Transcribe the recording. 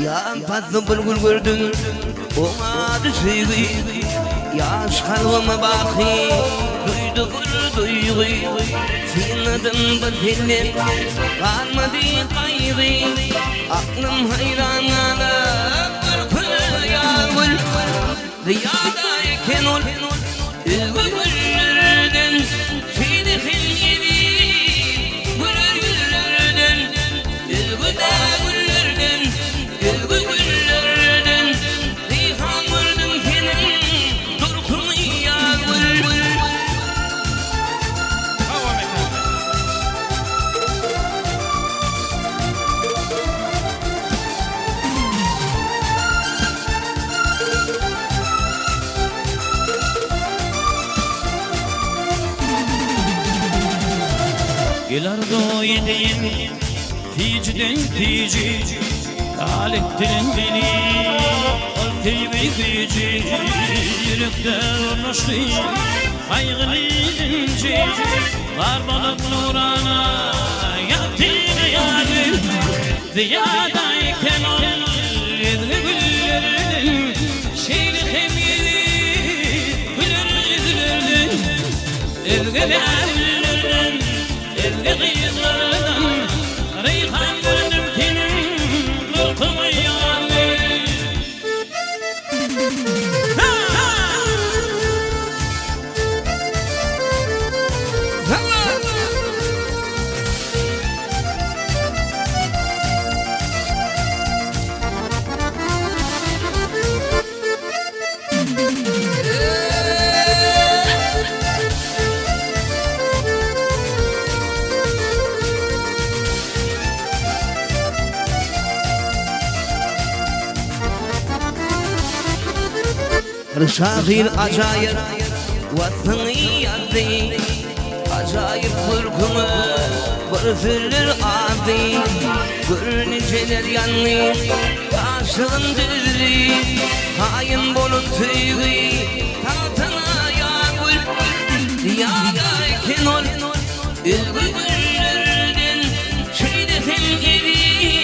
Fazla bulgur gördüm Omadı sevgi Yaş kalbime bakı Duydu gül duygu Senin adın batırlar Kalmadı kaygı Aklım hayran alıp Korkulu yağmur Rüyadayken ol Üzgü güllerden Şeydihim gibi Gülür güllerden Üzgü de güllerden Üzgü güllerden Reyhan vurdum senin Durkumu yağmur Gelardo yedeyim Ticden tici Talihtin beni Oltayı gücü Yürekte uğraştı Kaygılı inci Var balık nurana Yattığını yarı Ziyadayken ol Ezgi güllerden Şeylihim gibi Gülür yüzlerden Ezgi güllerden Ezgi kıyılardan Reyhan vurdum senin Korkumu yağmur Şahir acayip Vatını yandı Acayip korkumu Bırfırır adı Görünceler yanlı Karşılın düzlü Hain bolun tüyü Tahtına yağmur Rüyadayken ol Üzgü güllerden Şeydefim gibi